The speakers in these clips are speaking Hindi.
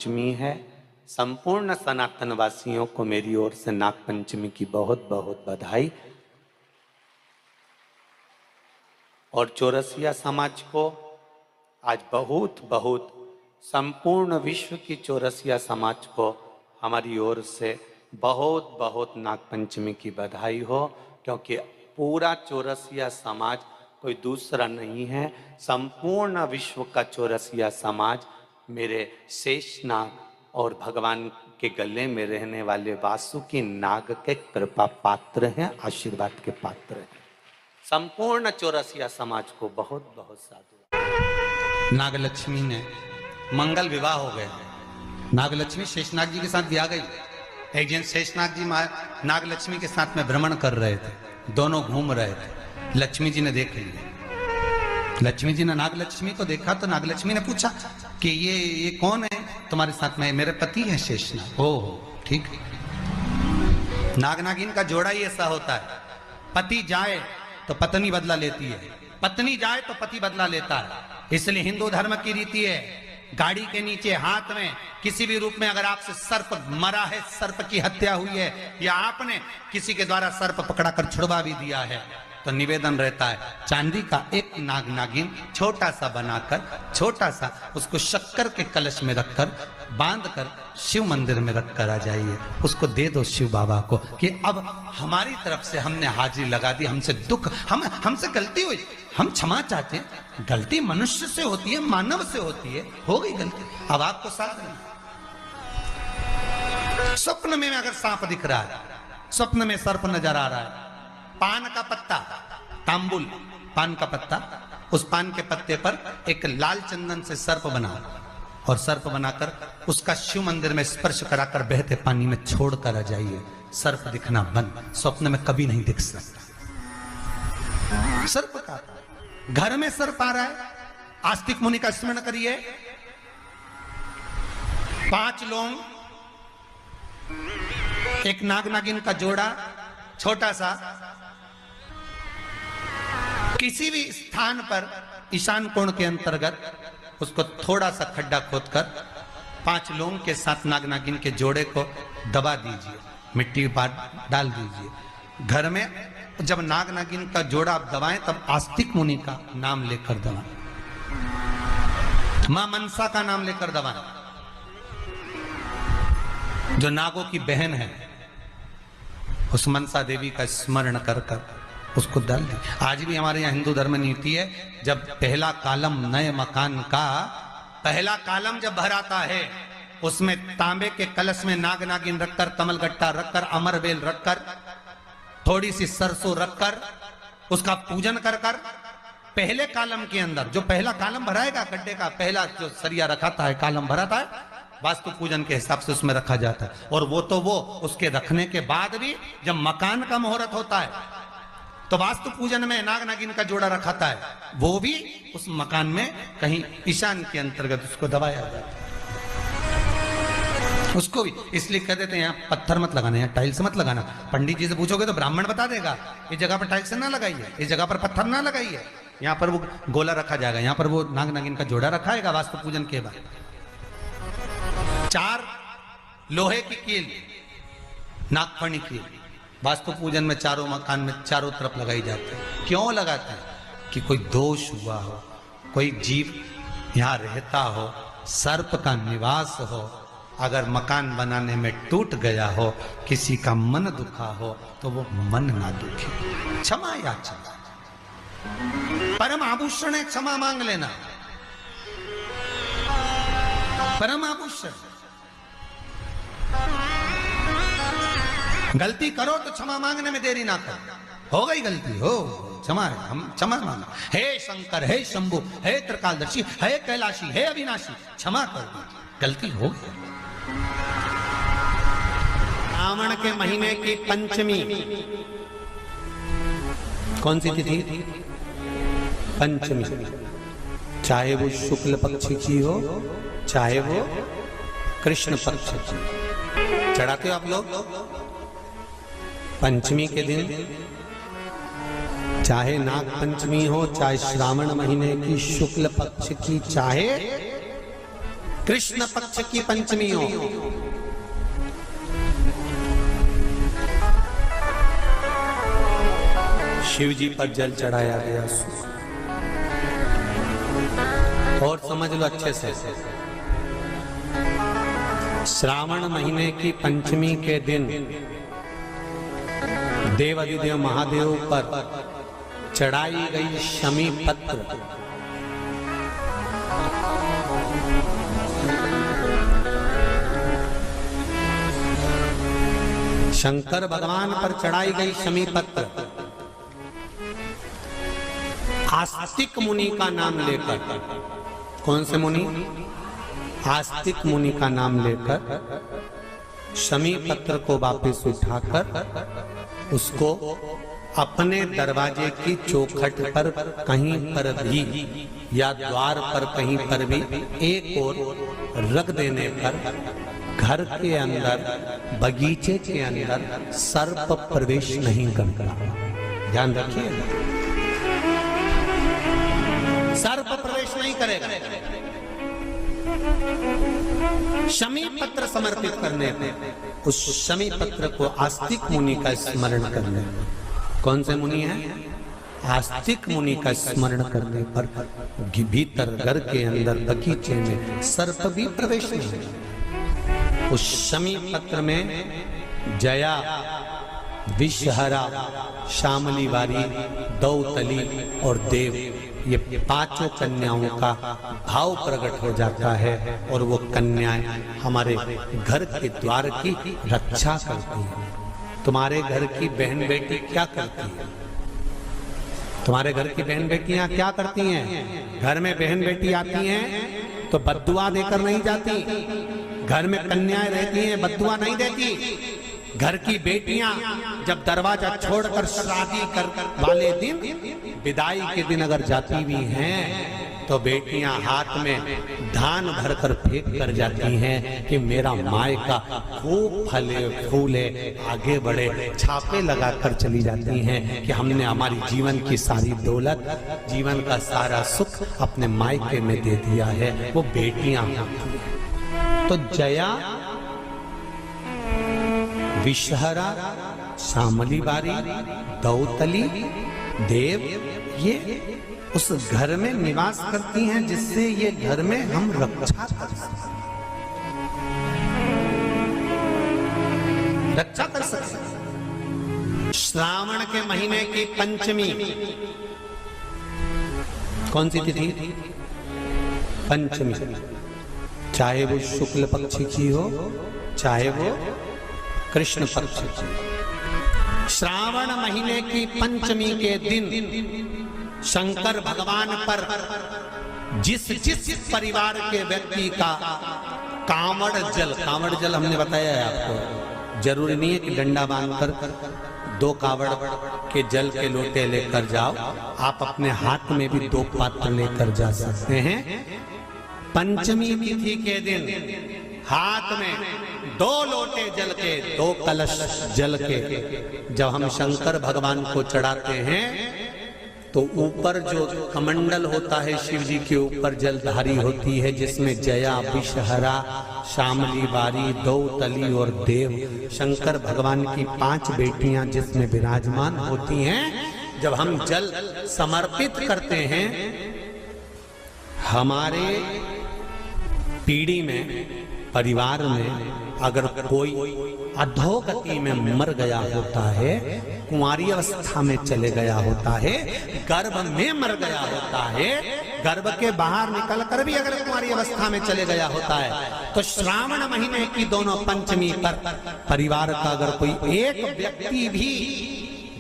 पंचमी है। संपूर्ण सनातन वासियों को मेरी ओर से नाग पंचमी की बहुत बहुत बधाई। और चौरसिया समाज को आज बहुत बहुत संपूर्ण विश्व की चौरसिया समाज को हमारी ओर से बहुत बहुत नाग पंचमी की बधाई हो, क्योंकि पूरा चौरसिया समाज कोई दूसरा नहीं है। संपूर्ण विश्व का चौरसिया समाज मेरे शेषनाग और भगवान के गले में रहने वाले वासुकी नाग के कृपा पात्र हैं, आशीर्वाद के पात्र हैं। संपूर्ण चौरसिया समाज को बहुत बहुत साधु। नागलक्ष्मी ने मंगल विवाह हो गया। नागलक्ष्मी शेषनाग जी के साथ ब्याह गई। एक दिन शेषनाग जी नागलक्ष्मी के साथ में भ्रमण कर रहे थे, दोनों घूम रहे थे। लक्ष्मी जी ने देख लिया। लक्ष्मी जी ने नागलक्ष्मी को देखा तो नागलक्ष्मी ने पूछा कि ये कौन है तुम्हारे साथ में? मेरे पति है शेषनाग। ओह ठीक है। नाग नागिन का जोड़ा ही ऐसा होता है, पति जाए तो पत्नी बदला लेती है, पत्नी जाए तो पति बदला लेता है। इसलिए हिंदू धर्म की रीति है, गाड़ी के नीचे हाथ में किसी भी रूप में अगर आपसे सर्प मरा है, सर्प की हत्या हुई है, या आपने किसी के द्वारा सर्प पकड़ा कर छुड़वा भी दिया है, तो निवेदन रहता है चांदी का एक नाग नागिन छोटा सा बनाकर, छोटा सा उसको शक्कर के कलश में रखकर बांधकर शिव मंदिर में रखकर आ जाइए। उसको दे दो शिव बाबा को कि अब हमारी तरफ से हमने हाजिरी लगा दी, हमसे दुख, हमसे गलती हुई, हम क्षमा चाहते हैं। गलती मनुष्य से होती है, मानव से होती है, हो गई गलती, अब आपको साथ नहीं। स्वप्न में अगर सांप दिख रहा है, स्वप्न में सर्प नजर आ रहा है, पान का पत्ता, तांबुल पान का पत्ता, उस पान के पत्ते पर एक लाल चंदन से सर्प बना और सर्प बनाकर उसका शिव मंदिर में स्पर्श कराकर बहते पानी में छोड़कर आ जाइए। सर्प दिखना बंद, स्वप्न में कभी नहीं दिख सकता। सर्प का घर में सर्प आ रहा है, आस्तिक मुनि का स्मरण करिए। 5 लौंग, एक नाग नागिन का जोड़ा छोटा सा, किसी भी स्थान पर ईशान कोण के अंतर्गत उसको थोड़ा सा खड्डा खोदकर 5 लौंग के साथ नाग नागिन के जोड़े को दबा दीजिए, मिट्टी डाल दीजिए। घर में जब नाग नागिन का जोड़ा आप दबाएं तब आस्तिक मुनि का नाम लेकर दबाएं, मां मनसा का नाम लेकर दबाएं, जो नागों की बहन है, उस मनसा देवी का स्मरण कर कर उसको डाल दी। आज भी हमारे यहाँ हिंदू धर्म नीति है, जब पहला कालम नए मकान का पहला कालम जब भराता है, उसमें तांबे के कलश में नाग नागिन रखकर, कमलगट्टा रखकर, अमरबेल रखकर, थोड़ी सी सरसों रखकर उसका पूजन कर कर पहले कालम के अंदर, जो पहला कालम भराएगा, गड्ढे का पहला जो सरिया रखाता है, कालम भराता है, वास्तु पूजन के हिसाब से उसमें रखा जाता है। और वो तो वो उसके रखने के बाद भी जब मकान का मुहूर्त होता है तो वास्तु पूजन में नाग नागिन का जोड़ा रखाता है, वो भी उस मकान में कहीं ईशान के अंतर्गत उसको दबाया जाता है। उसको भी इसलिए कह देते हैं यहाँ पत्थर मत लगाना, यहाँ टाइल्स मत लगाना। पंडित जी से पूछोगे तो ब्राह्मण बता देगा इस जगह पर टाइल्स ना लगाइए, इस जगह पर पत्थर ना लगाइए, यहाँ पर वो गोला रखा जाएगा, यहाँ पर वो नाग नागिन का जोड़ा रखाएगा वास्तु पूजन के बाद। 4 लोहे की कील, नागफणी कील, वास्तु पूजन में चारों मकान में चारों तरफ लगाई जाती है। क्यों लगाते हैं? कि कोई दोष हुआ हो, कोई जीव यहाँ रहता हो, सर्प का निवास हो, अगर मकान बनाने में टूट गया हो, किसी का मन दुखा हो, तो वो मन ना दुखे। क्षमा याचना, परम आभूषण है, क्षमा मांग लेना, परम आभूषण। गलती करो तो क्षमा मांगने में देरी ना करो। हो गई गलती, हो क्षमा है, हम क्षमा मांगो। हे शंकर, हे शंभु, हे त्रिकालदर्शी, हे कैलाशी, हे अविनाशी, क्षमा कर दो, गलती हो गई। श्रावण के महीने की पंचमी कौन सी तिथि? पंचमी। चाहे वो शुक्ल पक्ष की हो, चाहे वो कृष्ण पक्ष की। चढ़ाते हो आप लोग पंचमी के दिन, चाहे नाग पंचमी हो, चाहे श्रावण महीने की शुक्ल पक्ष की, चाहे कृष्ण पक्ष की पंचमी हो, शिव जी पर जल चढ़ाया गया। और समझ लो अच्छे से, श्रावण महीने की पंचमी के दिन देवाधिदेव महादेव पर चढ़ाई गई शमी पत्र शंकर भगवान पर चढ़ाई गई शमी पत्र आस्तिक मुनि का नाम लेकर, कौन से मुनि? आस्तिक मुनि का नाम लेकर शमी पत्र को वापस उठाकर उसको अपने दरवाजे की चौखट पर कहीं पर भी या द्वार पर कहीं पर भी एक ओर रख देने पर घर के अंदर, बगीचे के अंदर सर्प प्रवेश नहीं करता। ध्यान रखिए, सर्प प्रवेश नहीं करेगा। शमी पत्र समर्पित करने पर, उस शमी पत्र को आस्तिक मुनि का स्मरण करने, कौन से मुनि है? आस्तिक मुनि का स्मरण करने पर भीतर घर के अंदर बगीचे में सर्प भी प्रवेश नहीं। उस शमी पत्र में जया, विषहरा, शामली वारी, दौतली और देव, ये पांचों कन्याओं का भाव प्रकट हो जाता है और वो कन्याएं हमारे घर के द्वार की रक्षा करती हैं। तुम्हारे घर की बहन बेटी क्या करती है? तुम्हारे घर की बहन बेटियां क्या करती हैं? घर में बहन बेटी आती हैं तो बद्दुआ देकर नहीं जाती। घर में कन्याएं रहती हैं, बद्दुआ नहीं देती। घर की बेटियां जब दरवाजा छोड़कर शादी कर वाले दिन, विदाई के दिन अगर जाती भी हैं तो बेटियां हाथ में धान भरकर फेंक कर जाती हैं कि मेरा मायका खूब फले फूले, आगे बढ़े। छापे लगाकर चली जाती हैं कि हमने हमारी जीवन की सारी दौलत, जीवन का सारा सुख अपने मायके में दे दिया है। वो बेटियां होती हैं। तो जया, विषहरा, शामली बारी, दौतली, देव, ये उस घर में निवास करती हैं जिससे ये घर में हम रक्षा कर सकते, रक्षा कर सकते। श्रावण के महीने की पंचमी कौन सी तिथि? पंचमी। चाहे वो शुक्ल पक्ष की हो, चाहे वो कृष्ण पक्ष की। श्रावण महीने की पंचमी के दिन शंकर भगवान पर जिस जिस परिवार के व्यक्ति का कांवड़ जल, कांवड़ जल हमने बताया है आपको, जरूरी नहीं है कि डंडा बांधकर 2 कांवड़ के जल के लोटे लेकर जाओ, आप अपने हाथ में भी 2 पात्र लेकर जा सकते हैं। पंचमी तिथि के दिन हाथ में 2 लोटे जल के, 2 कलश जल के जब हम शंकर भगवान को चढ़ाते हैं तो ऊपर जो कमंडल होता है शिव जी के ऊपर जलधारी होती है, जिसमें जया, विषहरा, शामली बारी, दौतली और देव, शंकर भगवान की 5 बेटियां जिसमें विराजमान होती हैं। जब हम जल समर्पित करते हैं, हमारे पीढ़ी में, परिवार में अगर कोई अधोगति में मर गया होता है, कुंवारी अवस्था में चले गया होता है, गर्भ में मर गया होता है, गर्भ के बाहर निकलकर भी अगर कुंवारी अवस्था में चले गया होता है, तो श्रावण महीने की दोनों पंचमी पर परिवार का अगर कोई एक व्यक्ति भी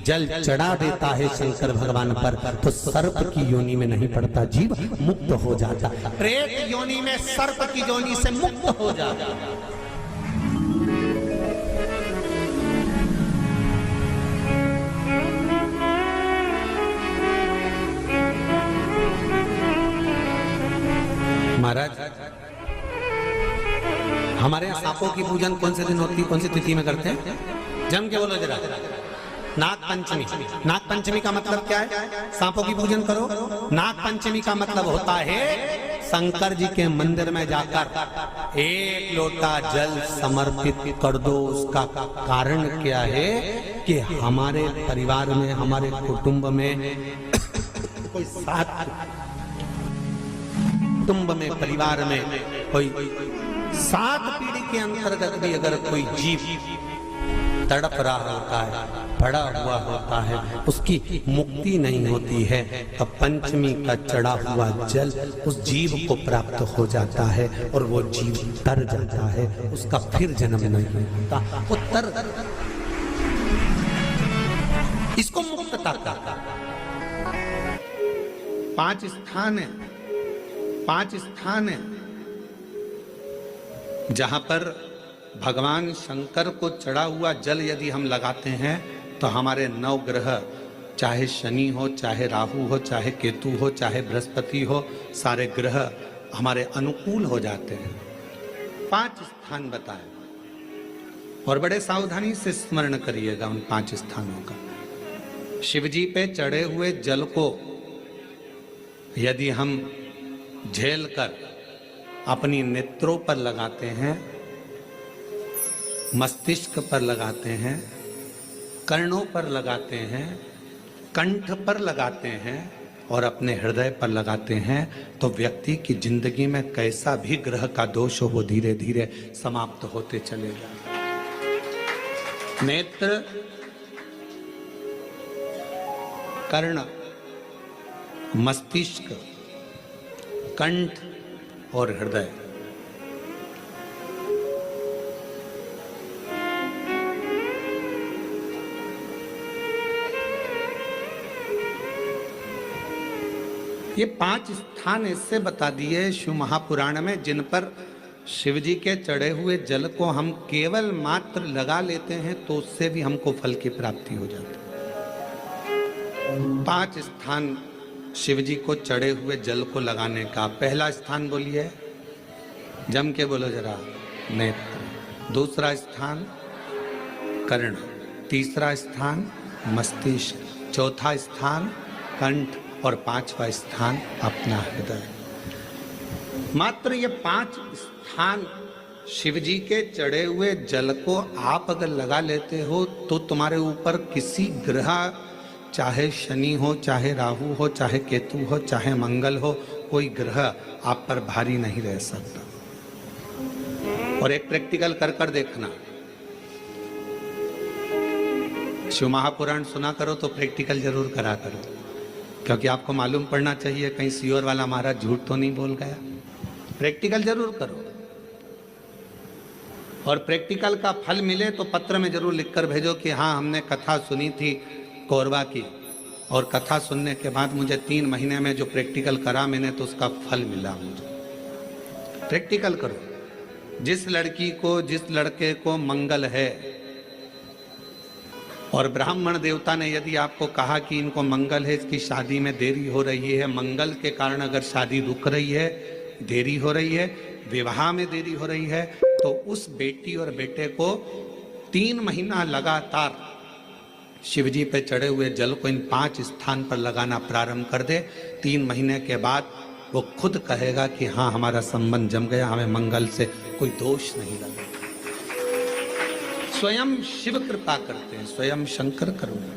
जल चढ़ा देता है शंकर भगवान पर, तो सर्प की योनि में नहीं पड़ता, जीव मुक्त हो जाता, प्रेत योनि में सर्प की योनि से मुक्त हो जाता। महाराज, हमारे यहाँ सांपों की पूजन कौन से दिन होती, कौन सी तिथि में करते हैं? जम के बोलो जरा। नाग पंचमी। नाग पंचमी का मतलब क्या है? सांपों की पूजन करो। नाग पंचमी का मतलब होता है शंकर जी के मंदिर में जाकर एक लोटा जल समर्पित कर दो। उसका कारण क्या है कि हमारे परिवार में, हमारे कुटुंब में कोई कुटुंब में, परिवार में कोई 7 पीढ़ी के अंतर्गत भी अगर कोई जीव तड़प रहा होता है, पड़ा हुआ होता है, उसकी मुक्ति नहीं होती है, तो पंचमी का चढ़ा हुआ जल उस जीव को प्राप्त हो जाता है और वो जीव तर जाता है, उसका फिर जन्म नहीं होता, वो तर। इसको मुक्तता कहता है। 5 स्थान है, 5 स्थान है जहां पर भगवान शंकर को चढ़ा हुआ जल यदि हम लगाते हैं तो हमारे 9 ग्रह, चाहे शनि हो, चाहे राहु हो, चाहे केतु हो, चाहे बृहस्पति हो, सारे ग्रह हमारे अनुकूल हो जाते हैं। 5 स्थान बताए और बड़े सावधानी से स्मरण करिएगा उन 5 स्थानों का। शिवजी पे चढ़े हुए जल को यदि हम झेल कर अपनी नेत्रों पर लगाते हैं, मस्तिष्क पर लगाते हैं, कर्णों पर लगाते हैं, कंठ पर लगाते हैं और अपने हृदय पर लगाते हैं, तो व्यक्ति की जिंदगी में कैसा भी ग्रह का दोष हो वो धीरे धीरे समाप्त होते चलेगा। नेत्र, कर्ण, मस्तिष्क, कंठ और हृदय, ये 5 स्थान इससे बता दिए शिव महापुराण में जिन पर शिव जी के चढ़े हुए जल को हम केवल मात्र लगा लेते हैं तो उससे भी हमको फल की प्राप्ति हो जाती है। 5 स्थान शिव जी को चढ़े हुए जल को लगाने का। पहला स्थान बोलिए, जम के बोलो जरा, नेत्र। दूसरा स्थान कर्ण, तीसरा स्थान मस्तिष्क, चौथा स्थान कंठ और 5वां स्थान अपना हृदय। मात्र ये 5 स्थान शिव जी के चढ़े हुए जल को आप अगर लगा लेते हो तो तुम्हारे ऊपर किसी ग्रह, चाहे शनि हो, चाहे राहु हो, चाहे केतु हो, चाहे मंगल हो, कोई ग्रह आप पर भारी नहीं रह सकता। और एक प्रैक्टिकल कर कर देखना, शिव महापुराण सुना करो तो प्रैक्टिकल जरूर करा करो, क्योंकि आपको मालूम पड़ना चाहिए कहीं सियोर वाला महाराज झूठ तो नहीं बोल गया। प्रैक्टिकल जरूर करो और प्रैक्टिकल का फल मिले तो पत्र में जरूर लिखकर भेजो कि हाँ हमने कथा सुनी थी कोरबा की, और कथा सुनने के बाद मुझे 3 महीने में जो प्रैक्टिकल करा मैंने तो उसका फल मिला मुझे। प्रैक्टिकल करो। जिस लड़की को, जिस लड़के को मंगल है और ब्राह्मण देवता ने यदि आपको कहा कि इनको मंगल है, इसकी शादी में देरी हो रही है, मंगल के कारण अगर शादी रुक रही है, देरी हो रही है, विवाह में देरी हो रही है, तो उस बेटी और बेटे को 3 महीना लगातार शिवजी पे चढ़े हुए जल को इन 5 स्थान पर लगाना प्रारंभ कर दे। 3 महीने के बाद वो खुद कहेगा कि हाँ हमारा संबंध जम गया, हमें मंगल से कोई दोष नहीं लगा। स्वयं शिव कृपा करते हैं, स्वयं शंकर करुणा।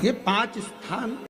ये 5 स्थान